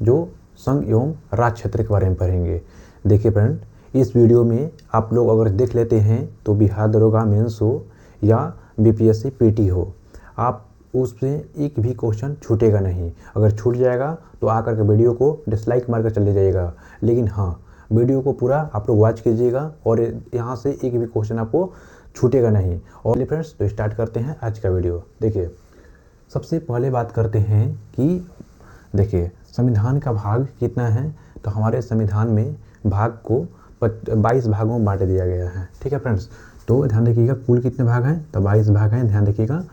जो संघ एवं राज्य क्षेत्र के बारे में पढ़ेंगे। देखिए फ्रेंड, इस वीडियो में आप लोग अगर देख लेते हैं तो बिहार दरोगा मेंस हो या बीपीएससी पीटी हो, आप उसमें एक भी क्वेश्चन छूटेगा नहीं। अगर छूट जाएगा तो आकर के वीडियो को डिसलाइक मारकर चले जाइएगा, लेकिन हाँ, वीडियो को पूरा आप लोग वॉच कीजिएगा और यहाँ से एक भी क्वेश्चन आपको छूटेगा नहीं। और फ्रेंड्स, तो स्टार्ट करते हैं आज का वीडियो। देखिए, सबसे पहले बात करते हैं कि देखिए संविधान का भाग कितना है। तो हमारे संविधान में भाग को 22 भागों में बांट दिया गया है। ठीक है फ्रेंड्स, तो ध्यान रखिएगा कुल कितने भाग हैं, तो 22 भाग हैं। ध्यान रखिएगा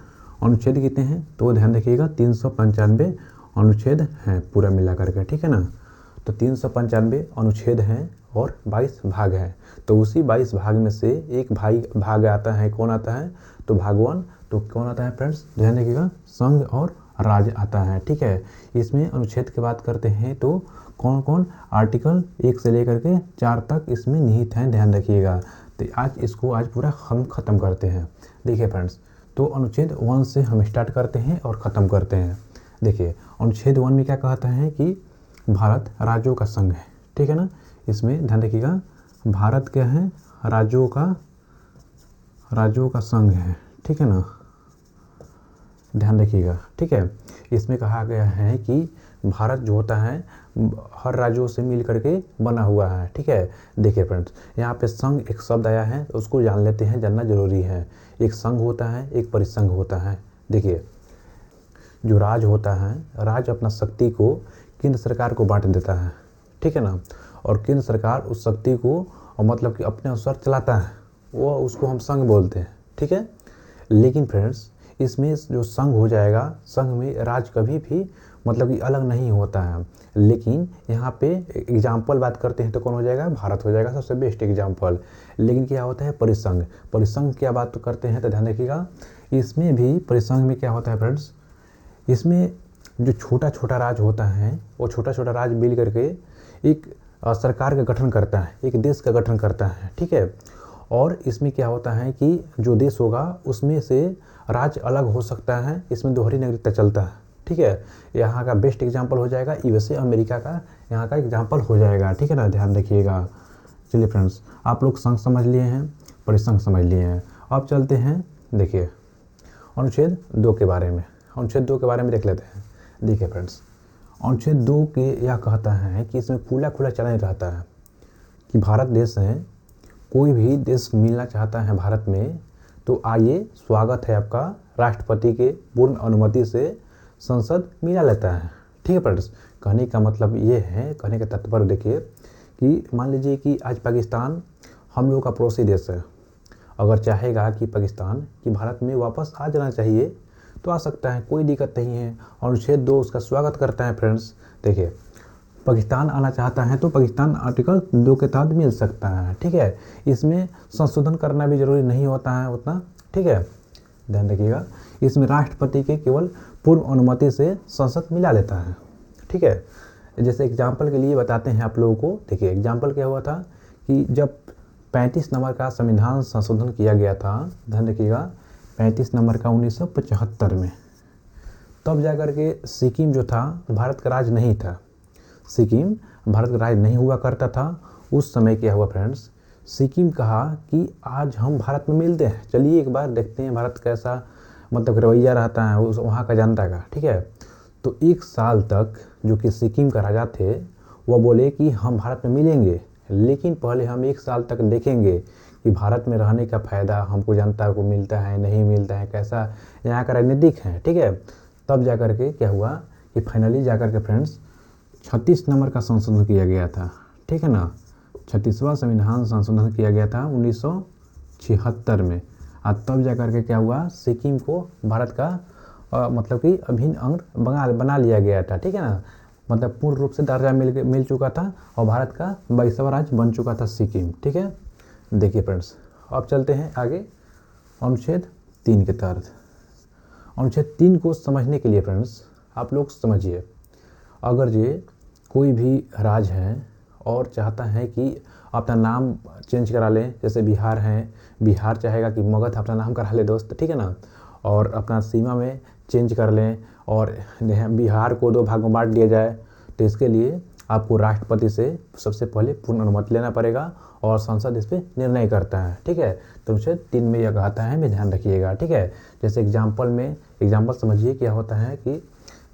अनुच्छेद कितने हैं, तो ध्यान रखिएगा 395 अनुच्छेद हैं पूरा मिला करके। ठीक है ना, तो 395 अनुच्छेद हैं और 22 भाग हैं। तो उसी 22 भाग में से एक भाग आता है, कौन आता है, तो भाग 1। तो कौन आता है फ्रेंड्स, ध्यान रखिएगा संघ और राज्य आता है। ठीक है, इसमें अनुच्छेद की बात करते हैं तो कौन कौन आर्टिकल 1 से लेकर के 4 तक इसमें निहित हैं। ध्यान रखिएगा। तो आज पूरा हम खत्म करते हैं। देखिए फ्रेंड्स, तो अनुच्छेद 1 से हम स्टार्ट करते हैं और ख़त्म करते हैं। देखिए अनुच्छेद 1 में क्या कहता है कि भारत राज्यों का संघ है। ठीक है ना, इसमें ध्यान रखिएगा भारत क्या है, राज्यों का संघ है। ठीक है ना, ध्यान रखिएगा। ठीक है, इसमें कहा गया है कि भारत जो होता है हर राज्यों से मिल करके बना हुआ है। ठीक है, देखिए फ्रेंड्स, यहाँ पे संघ एक शब्द आया है, उसको जान लेते हैं, जानना जरूरी है। एक संघ होता है, एक परिसंघ होता है। देखिए, जो राज्य होता है, राज्य अपना शक्ति को केंद्र सरकार को बांट देता है। ठीक है ना, और केंद्र सरकार उस शक्ति को मतलब कि अपने अनुसार चलाता है, वो उसको हम संघ बोलते हैं। ठीक है, लेकिन फ्रेंड्स इसमें जो संघ हो जाएगा, संघ में राज्य कभी भी मतलब कि अलग नहीं होता है। लेकिन यहाँ पे एग्जाम्पल बात करते हैं तो कौन हो जाएगा, भारत हो जाएगा सबसे बेस्ट एग्जाम्पल। लेकिन क्या होता है परिसंघ, परिसंघ क्या बात करते हैं तो ध्यान रखिएगा, इसमें भी परिसंघ में क्या होता है फ्रेंड्स, इसमें जो छोटा छोटा राज्य होता है वो छोटा छोटा राज्य मिल करके एक सरकार का गठन करता है, एक देश का गठन करता है। ठीक है, और इसमें क्या होता है कि जो देश होगा उसमें से राज्य अलग हो सकता है, इसमें दोहरी नागरिकता चलता है। ठीक है, यहाँ का बेस्ट एग्जांपल हो जाएगा यूएसए, अमेरिका का यहाँ का एग्जांपल हो जाएगा। ठीक है ना, ध्यान रखिएगा। चलिए फ्रेंड्स, आप लोग संघ समझ लिए हैं, परिसंघ समझ लिए हैं। अब चलते हैं देखिए अनुच्छेद 2 के बारे में। अनुच्छेद 2 के बारे में देख लेते हैं। देखिए फ्रेंड्स, अनुच्छेद 2 के यह कहता है कि इसमें खुला खुला चैलेंज रहता है कि भारत देश है, कोई भी देश मिलना चाहता है भारत में तो आइए, स्वागत है आपका, राष्ट्रपति के पूर्ण अनुमति से संसद मिला लेता है। ठीक है फ्रेंड्स, कहने का मतलब ये है, कहने का तात्पर्य देखिए कि मान लीजिए कि आज पाकिस्तान हम लोग का पड़ोसी देश है, अगर चाहेगा कि पाकिस्तान कि भारत में वापस आ जाना चाहिए तो आ सकता है, कोई दिक्कत नहीं है। अनुच्छेद 2 उसका स्वागत करता है फ्रेंड्स। देखिए, पाकिस्तान आना चाहता है तो पाकिस्तान आर्टिकल 2 के तहत मिल सकता है। ठीक है, इसमें संशोधन करना भी जरूरी नहीं होता है उतना। ठीक है, ध्यान रखिएगा, इसमें राष्ट्रपति के केवल पूर्व अनुमति से संसद मिला लेता है। ठीक है, जैसे एग्जाम्पल के लिए बताते हैं आप लोगों को। देखिए एग्जाम्पल क्या हुआ था कि जब 35 नंबर का संविधान संशोधन किया गया था, ध्यान रखिएगा 35 नंबर का 1975 में, तब जाकर के सिक्किम जो था भारत का राज्य नहीं था। सिक्किम भारत का राज्य नहीं हुआ करता था। उस समय क्या हुआ फ्रेंड्स, सिक्किम कहा कि आज हम भारत में मिलते हैं, चलिए एक बार देखते हैं भारत कैसा मतलब रवैया रहता है उस वहाँ का जनता का। ठीक है, तो 1 साल तक जो कि सिक्किम का राजा थे वो बोले कि हम भारत में मिलेंगे, लेकिन पहले हम 1 साल तक देखेंगे कि भारत में रहने का फ़ायदा हमको जनता को मिलता है नहीं मिलता है, कैसा यहाँ का राजनीतिक है। ठीक है, तब जाकर के क्या हुआ कि फाइनली जाकर के फ्रेंड्स 36 नंबर का संशोधन किया गया था। ठीक है ना, 36वां संविधान संशोधन किया गया था 1976 में। तब जाकर के क्या हुआ, सिक्किम को भारत का मतलब कि अभिन्न अंग बना लिया गया था। ठीक है ना, मतलब पूर्ण रूप से दर्जा मिल चुका था और भारत का 22वां राज्य बन चुका था सिक्किम। ठीक है, देखिए फ्रेंड्स, अब चलते हैं आगे अनुच्छेद 3 के तहत। अनुच्छेद 3 को समझने के लिए फ्रेंड्स आप लोग समझिए, अगर ये कोई भी राज्य है और चाहता है कि अपना नाम चेंज करा लें, जैसे बिहार है, बिहार चाहेगा कि मगध अपना नाम करा ले दोस्त। ठीक है ना, और अपना सीमा में चेंज कर लें और बिहार को 2 भाग में बांट दिया जाए, तो इसके लिए आपको राष्ट्रपति से सबसे पहले पूर्ण अनुमति लेना पड़ेगा और संसद इस पर निर्णय करता है। ठीक है, तो अनुच्छेद 3 में यह कहता है, में ध्यान रखिएगा। ठीक है, जैसे एग्जाम्पल समझिए क्या होता है कि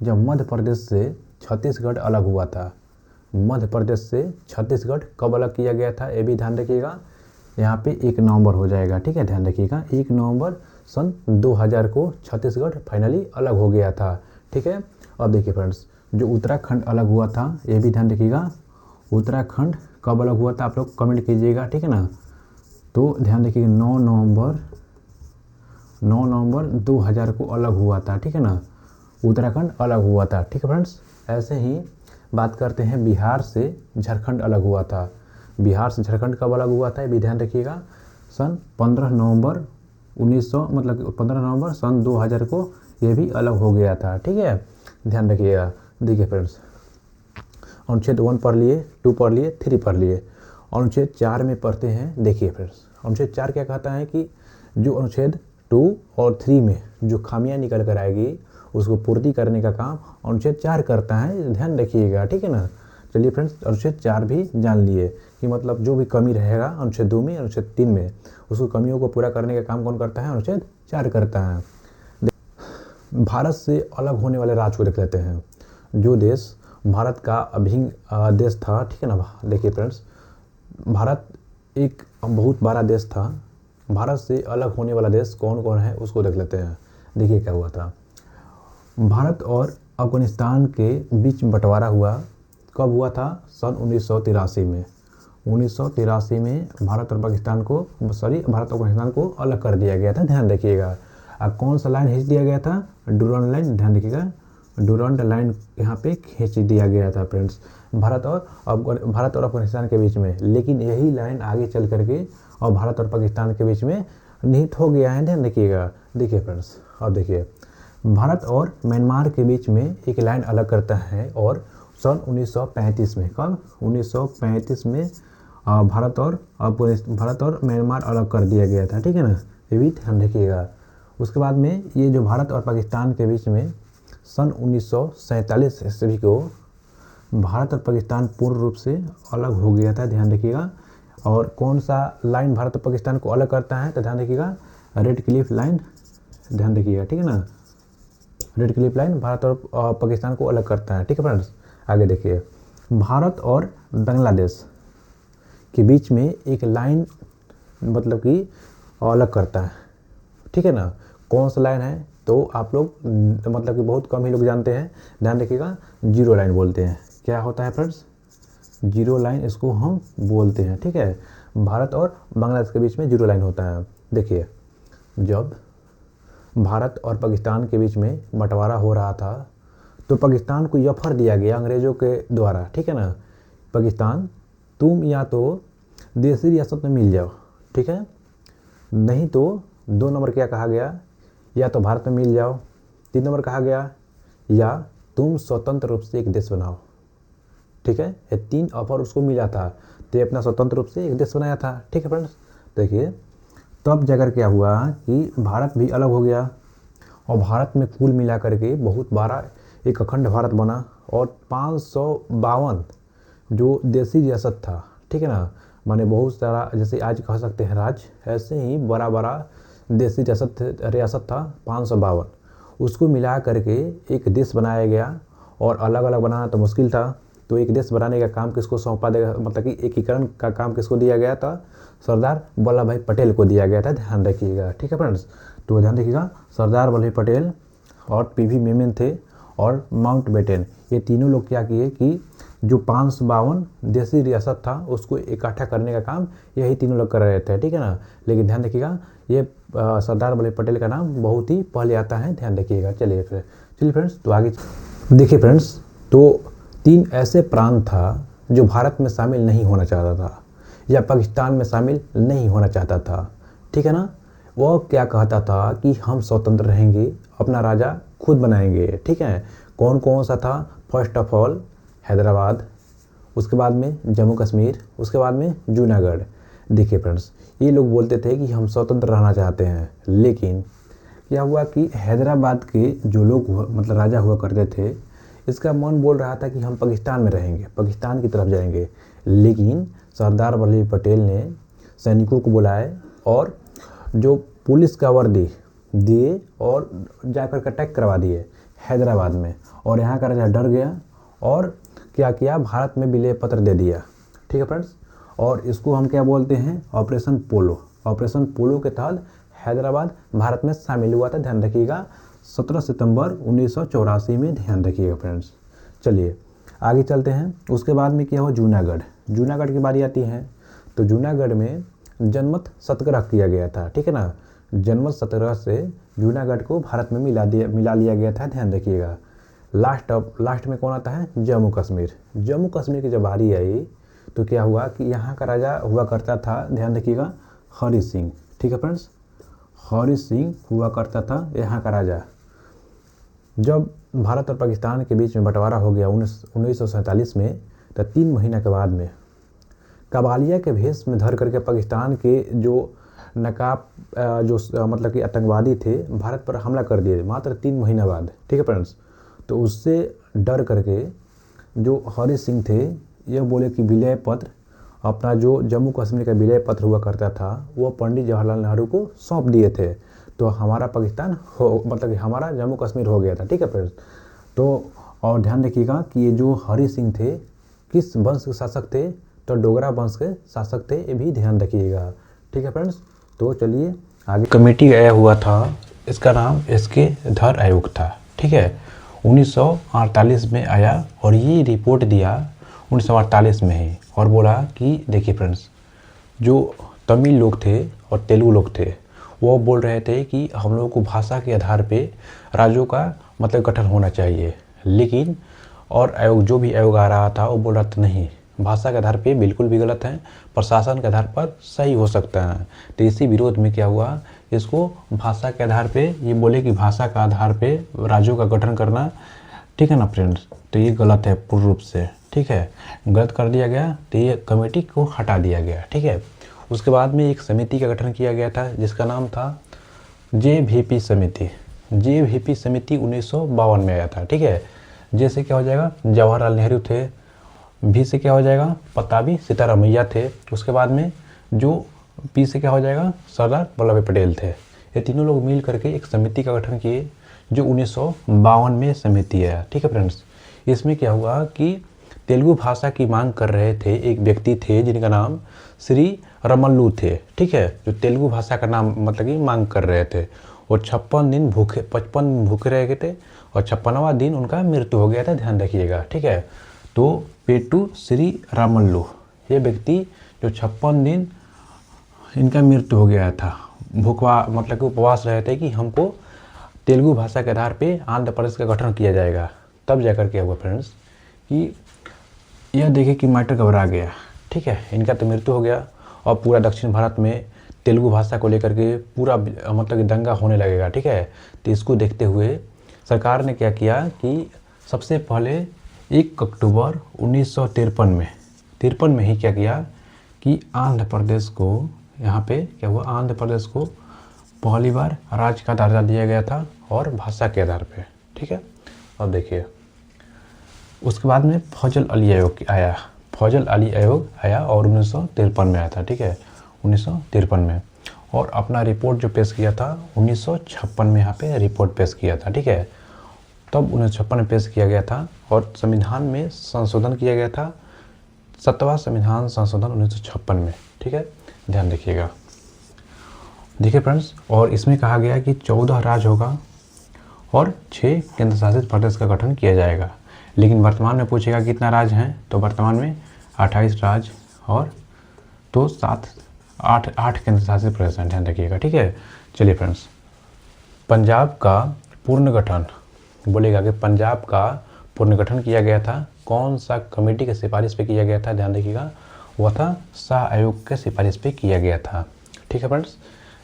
जब मध्य प्रदेश से छत्तीसगढ़ अलग हुआ था, मध्य प्रदेश से छत्तीसगढ़ कब अलग किया गया था, ये भी ध्यान रखिएगा। यहाँ पे 1 नवंबर हो जाएगा। ठीक है, ध्यान रखिएगा 1 नवंबर सन 2000 को छत्तीसगढ़ फाइनली अलग हो गया था। ठीक है, अब देखिए फ्रेंड्स, जो उत्तराखंड अलग हुआ था ये भी ध्यान रखिएगा। उत्तराखंड कब अलग हुआ था आप लोग कमेंट कीजिएगा। ठीक है ना, तो ध्यान रखिएगा 9 नवंबर 2000 को अलग हुआ था। ठीक है ना, उत्तराखंड अलग हुआ था। ठीक है फ्रेंड्स, ऐसे ही बात करते हैं बिहार से झारखंड अलग हुआ था। बिहार से झारखंड कब अलग हुआ था ये भी ध्यान रखिएगा। सन 15 नवंबर 15 नवंबर सन 2000 को ये भी अलग हो गया था। ठीक है, ध्यान रखिएगा। देखिए फ्रेंड्स, अनुच्छेद 1 पढ़ लिए, 2 पढ़ लिए, 3 पढ़ लिए। अनुच्छेद 4 में पढ़ते हैं। देखिए फ्रेंड्स, अनुच्छेद 4 क्या कहता है कि जो अनुच्छेद 2 और 3 में जो खामियां निकल कर आएगी उसको पूर्ति करने का काम अनुच्छेद 4 करता है, ध्यान रखिएगा। ठीक है ना, चलिए फ्रेंड्स, अनुच्छेद 4 भी जान लिए कि मतलब जो भी कमी रहेगा अनुच्छेद 2 में, अनुच्छेद 3 में, उसको कमियों को पूरा करने का काम कौन करता है, अनुच्छेद 4 करता है। भारत से अलग होने वाले राज्य को देख लेते हैं। जो देश भारत का अभिन्न देश था, ठीक है ना। देखिए फ्रेंड्स, भारत एक बहुत बड़ा देश था। भारत से अलग होने वाला देश कौन कौन है उसको देख लेते हैं। देखिए क्या हुआ था, भारत और अफगानिस्तान के बीच बंटवारा हुआ कब हुआ था, सन 1983 में। 1983 में भारत और अफगानिस्तान को अलग कर दिया गया था, ध्यान रखिएगा। अब कौन सा लाइन खींच दिया गया था, डुरंड लाइन, ध्यान रखिएगा। डुरंड लाइन यहाँ पे खींच दिया गया था फ्रेंड्स, भारत और अफगानिस्तान के बीच में। लेकिन यही लाइन आगे चल करके और भारत और पाकिस्तान के बीच में निहित हो गया है, ध्यान रखिएगा। देखिए फ्रेंड्स, अब देखिए, भारत और म्यांमार के बीच में एक लाइन अलग करता है और सन 1935 में, कब, 1935 में भारत और म्यांमार अलग कर दिया गया था। ठीक है ना, ये भी ध्यान रखिएगा। उसके बाद में ये जो भारत और पाकिस्तान के बीच में सन 1947 ईस्वी को भारत और पाकिस्तान पूर्ण रूप से अलग हो गया था, ध्यान रखिएगा। और कौन सा लाइन भारत और पाकिस्तान को अलग करता है, तो ध्यान रखिएगा, रेड क्लिफ लाइन, ध्यान रखिएगा। ठीक है ना, रेड क्लिफ लाइन भारत और पाकिस्तान को अलग करता है। ठीक है फ्रेंड्स, आगे देखिए, भारत और बांग्लादेश के बीच में एक लाइन मतलब कि अलग करता है। ठीक है ना, कौन सा लाइन है, तो आप लोग मतलब कि बहुत कम ही लोग जानते हैं, ध्यान रखिएगा। जीरो लाइन बोलते हैं। क्या होता है फ्रेंड्स, जीरो लाइन इसको हम बोलते हैं। ठीक है, भारत और बांग्लादेश के बीच में जीरो लाइन होता है। देखिए, जब भारत और पाकिस्तान के बीच में बंटवारा हो रहा था तो पाकिस्तान को यह ऑफर दिया गया अंग्रेज़ों के द्वारा, ठीक है ना, पाकिस्तान तुम या तो देसी रियासत में मिल जाओ, ठीक है, नहीं तो 2 नंबर क्या कहा गया, या तो भारत में मिल जाओ, 3 नंबर कहा गया या तुम स्वतंत्र रूप से एक देश बनाओ। ठीक है, ये 3 ऑफर उसको मिला था, तो ये अपना स्वतंत्र रूप से एक देश बनाया था। ठीक है फ्रेंड्स, देखिए तब जाकर क्या हुआ कि भारत भी अलग हो गया और भारत में कुल मिला करके बहुत बड़ा एक अखंड भारत बना और 552 जो देसी रियासत था, ठीक है ना, माने बहुत सारा, जैसे आज कह सकते हैं राज्य, ऐसे ही बड़ा बड़ा देसी रियासत था 552, उसको मिला करके एक देश बनाया गया। और अलग अलग बनाना तो मुश्किल था, तो एक देश बनाने का काम किसको सौंपा देगा, मतलब कि एकीकरण का काम किसको दिया गया था, सरदार वल्लभ भाई पटेल को दिया गया था, ध्यान रखिएगा। ठीक है फ्रेंड्स, तो ध्यान रखिएगा, सरदार वल्लभ भाई पटेल और पीवी मेमन थे और माउंटबेटन, ये तीनों लोग क्या किए कि जो 552 देसी रियासत था उसको इकट्ठा करने का काम यही तीनों लोग कर रहे थे। ठीक है ना, लेकिन ध्यान रखिएगा, ये सरदार वल्लभ पटेल का नाम बहुत ही पहले आता है, ध्यान रखिएगा। चलिए फ्रेंड्स, तो आगे देखिए फ्रेंड्स, तो 3 ऐसे प्रांत था जो भारत में शामिल नहीं होना चाहता था या पाकिस्तान में शामिल नहीं होना चाहता था। ठीक है ना, वो क्या कहता था कि हम स्वतंत्र रहेंगे, अपना राजा खुद बनाएंगे। ठीक है, कौन कौन सा था, फर्स्ट ऑफ ऑल हैदराबाद, उसके बाद में जम्मू कश्मीर, उसके बाद में जूनागढ़। देखिए फ्रेंड्स, ये लोग बोलते थे कि हम स्वतंत्र रहना चाहते हैं, लेकिन क्या हुआ कि हैदराबाद के जो लोग मतलब राजा हुआ करते थे, इसका मन बोल रहा था कि हम पाकिस्तान में रहेंगे, पाकिस्तान की तरफ जाएंगे, लेकिन सरदार वल्लभ पटेल ने सैनिकों को बुलाए और जो पुलिस का वर्दी दिए और जाकर अटैक करवा दिए हैदराबाद में। और यहाँ का राजा डर गया और क्या किया, भारत में विलय पत्र दे दिया। ठीक है फ्रेंड्स, और इसको हम क्या बोलते हैं, ऑपरेशन पोलो। ऑपरेशन पोलो के तहत हैदराबाद भारत में शामिल हुआ था। ध्यान रखिएगा 17 सितंबर 1984 में, ध्यान रखिएगा फ्रेंड्स। चलिए आगे चलते हैं। उसके बाद में क्या हुआ, जूनागढ़। जूनागढ़ की बारी आती है। तो जूनागढ़ में जनमत सत्याग्रह किया गया था। ठीक है ना, जनमत सत्याग्रह से जूनागढ़ को भारत में मिला लिया गया था। ध्यान रखिएगा। लास्ट में कौन आता है, जम्मू कश्मीर। जम्मू कश्मीर की जब बारी आई तो क्या हुआ कि यहाँ का राजा हुआ करता था, ध्यान रखिएगा, हरि सिंह। ठीक है फ्रेंड्स, हरि सिंह हुआ करता था यहाँ का राजा। जब भारत और पाकिस्तान के बीच में बंटवारा हो गया 1947 में, तो 3 महीने के बाद में कबालिया के भेष में धर करके पाकिस्तान के जो नकाब मतलब कि आतंकवादी थे, भारत पर हमला कर दिए मात्र 3 महीने बाद। ठीक है फ्रेंड्स, तो उससे डर करके जो हरि सिंह थे यह बोले कि विलय पत्र, अपना जो जम्मू कश्मीर का विलय पत्र हुआ करता था वो पंडित जवाहरलाल नेहरू को सौंप दिए थे। तो हमारा पाकिस्तान मतलब कि हमारा जम्मू कश्मीर हो गया था। ठीक है फ्रेंड्स, तो और ध्यान रखिएगा कि ये जो हरि सिंह थे किस वंश के शासक थे, तो डोगरा वंश के शासक थे, ये भी ध्यान रखिएगा। ठीक है फ्रेंड्स, तो चलिए आगे। कमेटी आया हुआ था, इसका नाम इसके धर आयोग था। ठीक है, 1948 में आया और ये रिपोर्ट दिया 1948 में ही, और बोला कि देखिए फ्रेंड्स, जो तमिल लोग थे और तेलुगु लोग थे वो बोल रहे थे कि हम लोगों को भाषा के आधार पे राज्यों का मतलब गठन होना चाहिए, लेकिन और आयोग जो भी आयोग आ रहा था वो बोल रहा था नहीं, भाषा के आधार पे बिल्कुल भी गलत है, प्रशासन के आधार पर सही हो सकता है। तो इसी विरोध में क्या हुआ, इसको भाषा के आधार पे ये बोले कि भाषा का आधार पे राज्यों का गठन करना, ठीक है ना फ्रेंड्स, तो ये गलत है पूर्ण रूप से। ठीक है, गलत कर दिया गया, तो ये कमेटी को हटा दिया गया। ठीक है, उसके बाद में एक समिति का गठन किया गया था जिसका नाम था JVP समिति। JVP समिति 1952 में आया था। ठीक है, जैसे क्या हो जाएगा, जवाहरलाल नेहरू थे, भी से क्या हो जाएगा, पताबी सीतारामैया थे, उसके बाद में जो पी से क्या हो जाएगा, सरदार वल्लभ पटेल थे। ये तीनों लोग मिल करके एक समिति का गठन किए जो 1952 में समिति आया। ठीक है फ्रेंड्स, इसमें क्या हुआ कि तेलुगु भाषा की मांग कर रहे थे, एक व्यक्ति थे जिनका नाम श्री रमल्लू थे। ठीक है, जो तेलुगु भाषा का नाम मतलब कि मांग कर रहे थे, और 55 दिन भूखे रह गए थे और 56वां दिन उनका मृत्यु हो गया था। ध्यान रखिएगा। ठीक है, तो पेट्टू श्री रामल्लू ये व्यक्ति जो 56 दिन इनका मृत्यु हो गया था, भूखवा मतलब कि उपवास रहे थे कि हमको तेलुगु भाषा के आधार पे आंध्र प्रदेश का गठन किया जाएगा। तब जाकर क्या हुआ फ्रेंड्स कि यह देखे कि मैटर घबरा गया। ठीक है, इनका तो मृत्यु हो गया और पूरा दक्षिण भारत में तेलुगु भाषा को लेकर के पूरा मतलब कि दंगा होने लगेगा। ठीक है, तो इसको देखते हुए सरकार ने क्या किया कि सबसे पहले 1 अक्टूबर 1953 में ही क्या किया कि आंध्र प्रदेश को, यहाँ पे क्या हुआ, आंध्र प्रदेश को पहली बार राज्य का दर्जा दिया गया था और भाषा के आधार पे। ठीक है, अब देखिए उसके बाद में फौजल अली आयोग आया। फौजल अली आयोग आया और 1953 में आया था। ठीक है, 1953 में, और अपना रिपोर्ट जो पेश किया था 1956 में यहाँ पे रिपोर्ट पेश किया था। ठीक है, तब 1956 में पेश किया गया था और संविधान में संशोधन किया गया था, 7वां संविधान संशोधन 1956 में। ठीक है, ध्यान रखिएगा। देखिए फ्रेंड्स, और इसमें कहा गया कि 14 राज्य होगा और 6 केंद्र शासित प्रदेश का गठन किया जाएगा। लेकिन वर्तमान में पूछेगा कितना राज्य हैं, तो वर्तमान में 28 राज्य और तो 8 केंद्र शासित प्रदेश हैं। ध्यान रखिएगा। ठीक है, चलिए फ्रेंड्स, पंजाब का पुनर्गठन बोलेगा कि पंजाब का पुनर्गठन किया गया था, कौन सा कमेटी की सिफारिश पे किया गया था, ध्यान रखिएगा, वह था शाह आयोग के सिफारिश पे किया गया था। ठीक है फ्रेंड्स,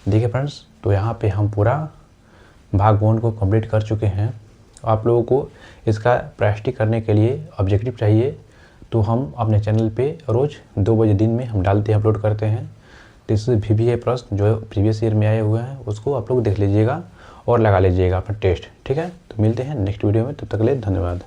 देखिए फ्रेंड्स, तो यहाँ पे हम पूरा भाग 1 को कंप्लीट कर चुके हैं। आप लोगों को इसका प्रैक्टिस करने के लिए ऑब्जेक्टिव चाहिए, तो हम अपने चैनल पे रोज़ 2 बजे दिन में हम डालते हैं, अपलोड करते हैं। तो इससे VBA प्रश्न जो प्रीवियस ईयर में आए हुए हैं उसको आप लोग देख लीजिएगा और लगा लीजिएगा अपना टेस्ट। ठीक है, तो मिलते हैं नेक्स्ट वीडियो में, तब तक के लिए धन्यवाद।